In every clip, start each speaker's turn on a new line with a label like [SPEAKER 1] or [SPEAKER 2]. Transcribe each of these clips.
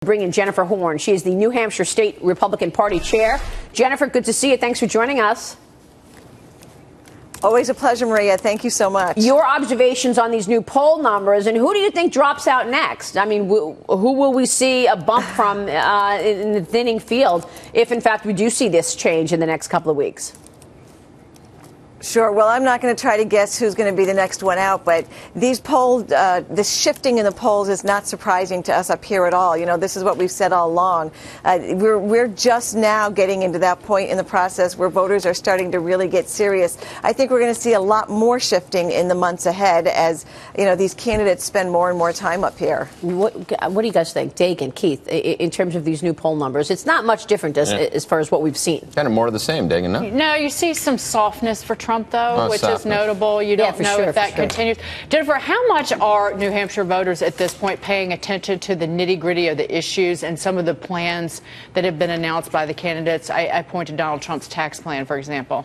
[SPEAKER 1] bring in Jennifer Horn. She is the New Hampshire State Republican Party chair. Jennifer, good to see you. Thanks for joining us.
[SPEAKER 2] Always a pleasure, Maria. Thank you so much.
[SPEAKER 1] Your observations on these new poll numbers, and who do you think drops out next? I mean, who will we see a bump from in the thinning field if, in fact, we do see this change in the next couple of weeks?
[SPEAKER 2] Sure. Well, I'm not going to try to guess who's going to be the next one out, but these polls, this shifting in the polls is not surprising to us up here at all. You know, this is what we've said all along. We're just now getting into that point in the process where voters are starting to really get serious. I think we're going to see a lot more shifting in the months ahead as, you know, these candidates spend more and more time up here.
[SPEAKER 1] What do you guys think, Dagen, Keith, in terms of these new poll numbers? It's not much different as far as what we've seen.
[SPEAKER 3] Kind of more of the same, Dagen, no?
[SPEAKER 4] No, you see some softness for Trump, though, which is notable. You don't know if that continues. Jennifer, how much are New Hampshire voters at this point paying attention to the nitty-gritty of the issues and some of the plans that have been announced by the candidates? I point to Donald Trump's tax plan, for example.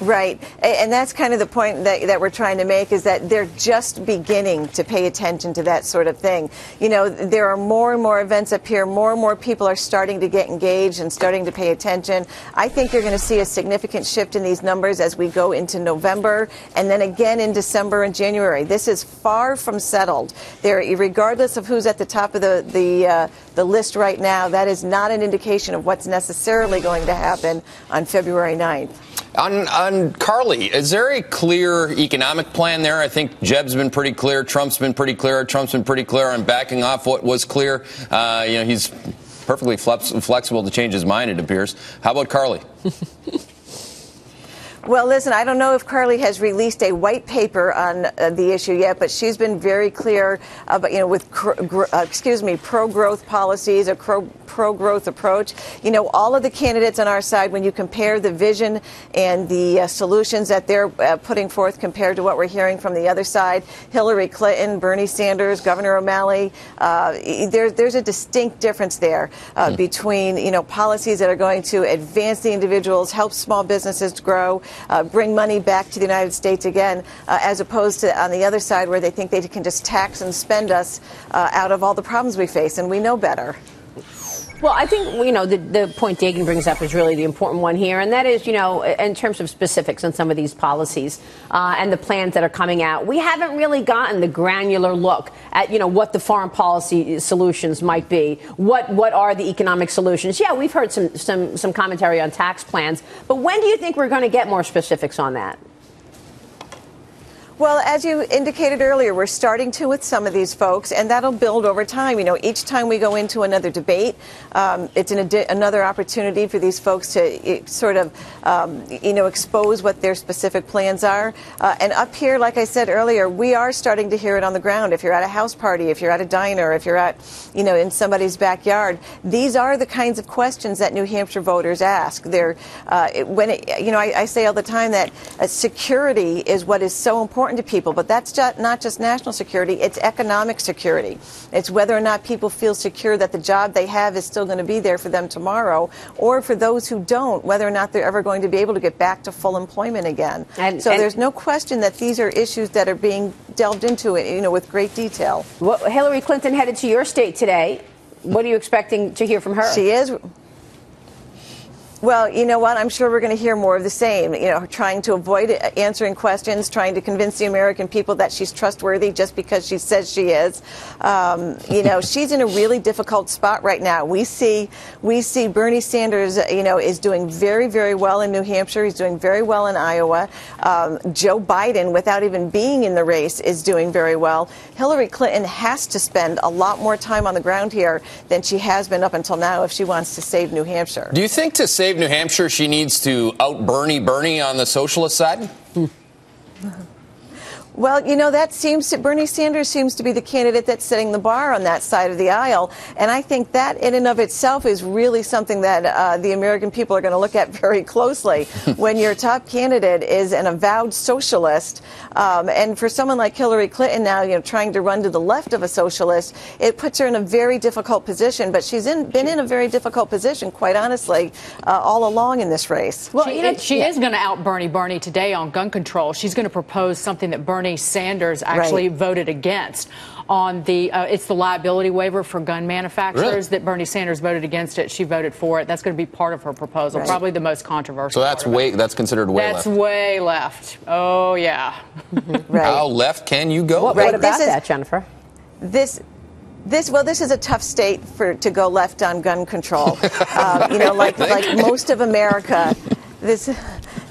[SPEAKER 2] Right. And that's kind of the point that we're trying to make, is that they're just beginning to pay attention to that sort of thing. You know, there are more and more events up here. More and more people are starting to get engaged and starting to pay attention. I think you're going to see a significant shift in these numbers as we go into November and then again in December and January. This is far from settled. Regardless of who's at the top of the list right now, that is not an indication of what's necessarily going to happen on February 9th.
[SPEAKER 3] On Carly, is there a clear economic plan there? I think Jeb's been pretty clear. Trump's been pretty clear. Trump's been pretty clear on backing off what was clear. You know, he's perfectly flexible to change his mind, it appears. How about Carly?
[SPEAKER 2] Well, listen, I don't know if Carly has released a white paper on the issue yet, but she's been very clear about, you know, with, pro-growth policies, a pro-growth approach. You know, all of the candidates on our side, when you compare the vision and the solutions that they're putting forth compared to what we're hearing from the other side, Hillary Clinton, Bernie Sanders, Governor O'Malley, there's a distinct difference there between, you know, policies that are going to advance the individuals, help small businesses grow, bring money back to the United States again, as opposed to on the other side where they think they can just tax and spend us out of all the problems we face, and we know better.
[SPEAKER 1] Well, I think, you know, the point Dagen brings up is really the important one here, and that is, you know, in terms of specifics on some of these policies and the plans that are coming out, we haven't really gotten the granular look at, you know, what the foreign policy solutions might be. What are the economic solutions? Yeah, we've heard some commentary on tax plans, but when do you think we're going to get more specifics on that?
[SPEAKER 2] Well, as you indicated earlier, we're starting to with some of these folks, and that'll build over time. You know, each time we go into another debate, it's another opportunity for these folks to sort of, you know, expose what their specific plans are. And up here, like I said earlier, we are starting to hear it on the ground. If you're at a house party, if you're at a diner, if you're at, you know, in somebody's backyard, these are the kinds of questions that New Hampshire voters ask. They're, you know, I say all the time that security is what is so important to people, but that's not just national security, it's economic security. It's whether or not people feel secure that the job they have is still going to be there for them tomorrow, or for those who don't, whether or not they're ever going to be able to get back to full employment again. And there's no question that these are issues that are being delved into, you know, with great detail.
[SPEAKER 1] Well, Hillary Clinton headed to your state today. What are you expecting to hear from her?
[SPEAKER 2] She is. Well, you know what? I'm sure we're going to hear more of the same, you know, trying to avoid answering questions, trying to convince the American people that she's trustworthy just because she says she is. You know, she's in a really difficult spot right now. We see Bernie Sanders, you know, is doing very, very well in New Hampshire. He's doing very well in Iowa. Joe Biden, without even being in the race, is doing very well. Hillary Clinton has to spend a lot more time on the ground here than she has been up until now if she wants to save New Hampshire.
[SPEAKER 3] Do you think to save New Hampshire, she needs to out Bernie on the socialist side?
[SPEAKER 2] Well, you know, Bernie Sanders seems to be the candidate that's setting the bar on that side of the aisle. And I think that in and of itself is really something that the American people are going to look at very closely when your top candidate is an avowed socialist. And for someone like Hillary Clinton now, you know, trying to run to the left of a socialist, it puts her in a very difficult position. But she's been in a very difficult position, quite honestly, all along in this race.
[SPEAKER 4] Well, she is going to out Bernie today on gun control. She's going to propose something that Bernie Sanders actually voted against. on the it's the liability waiver for gun manufacturers that Bernie Sanders voted against it. She voted for it. That's going to be part of her proposal, probably the most controversial.
[SPEAKER 3] So that's considered way left.
[SPEAKER 4] That's way left. Oh yeah.
[SPEAKER 2] Right.
[SPEAKER 3] How left can you go?
[SPEAKER 1] What about that, Jennifer?
[SPEAKER 2] This is a tough state to go left on gun control. Like most of America,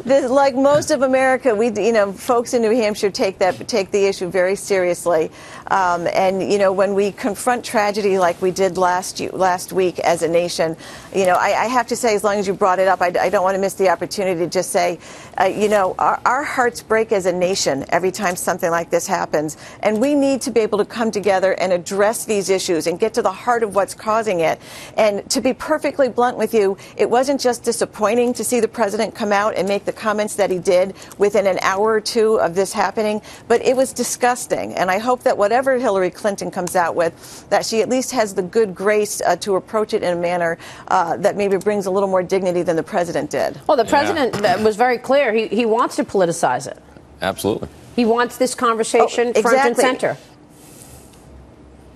[SPEAKER 2] like most of America, folks in New Hampshire take the issue very seriously. And when we confront tragedy like we did last week as a nation, I have to say, as long as you brought it up, I don't want to miss the opportunity to just say, our hearts break as a nation every time something like this happens, and we need to be able to come together and address these issues and get to the heart of what's causing it. And to be perfectly blunt with you, it wasn't just disappointing to see the president come out and make the comments that he did within an hour or two of this happening, but it was disgusting. And I hope that whatever Hillary Clinton comes out with, that she at least has the good grace to approach it in a manner that maybe brings a little more dignity than the president did.
[SPEAKER 1] Well, the president was very clear. He wants to politicize it.
[SPEAKER 3] Absolutely.
[SPEAKER 1] He wants this conversation front and center.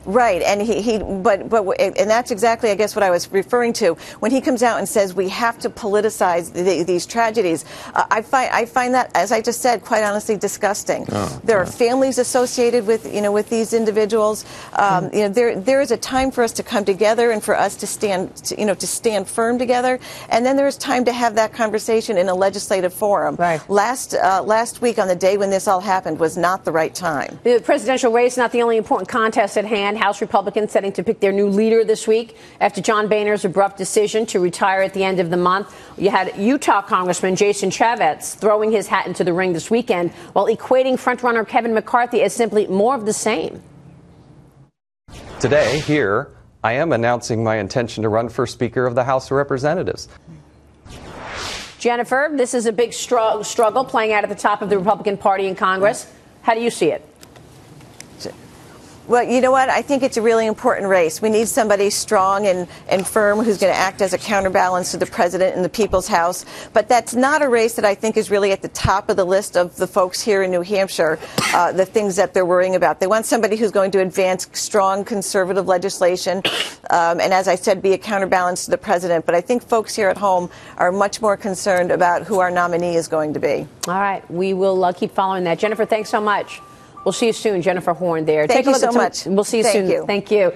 [SPEAKER 2] Right, and and that's exactly, I guess, what I was referring to when he comes out and says we have to politicize these tragedies. I find that, as I just said, quite honestly, disgusting. There are families associated with these individuals. There is a time for us to come together and for us to stand firm together, and then there is time to have that conversation in a legislative forum.
[SPEAKER 1] Right.
[SPEAKER 2] Last week, on the day when this all happened, was not the right time.
[SPEAKER 1] The presidential race is not the only important contest at hand. House Republicans setting to pick their new leader this week after John Boehner's abrupt decision to retire at the end of the month. You had Utah Congressman Jason Chaffetz throwing his hat into the ring this weekend while equating frontrunner Kevin McCarthy as simply more of the same.
[SPEAKER 5] Today, here, I am announcing my intention to run for Speaker of the House of Representatives.
[SPEAKER 1] Jennifer, this is a big struggle playing out at the top of the Republican Party in Congress. How do you see it?
[SPEAKER 2] Well, you know what? I think it's a really important race. We need somebody strong and firm who's going to act as a counterbalance to the president in the People's House. But that's not a race that I think is really at the top of the list of the folks here in New Hampshire, the things that they're worrying about. They want somebody who's going to advance strong conservative legislation and, as I said, be a counterbalance to the president. But I think folks here at home are much more concerned about who our nominee is going to be.
[SPEAKER 1] All right. We will keep following that. Jennifer, thanks so much. We'll see you soon. Jennifer Horn there.
[SPEAKER 2] Thank you so much.
[SPEAKER 1] We'll see you soon.
[SPEAKER 2] Thank you.
[SPEAKER 1] Thank you.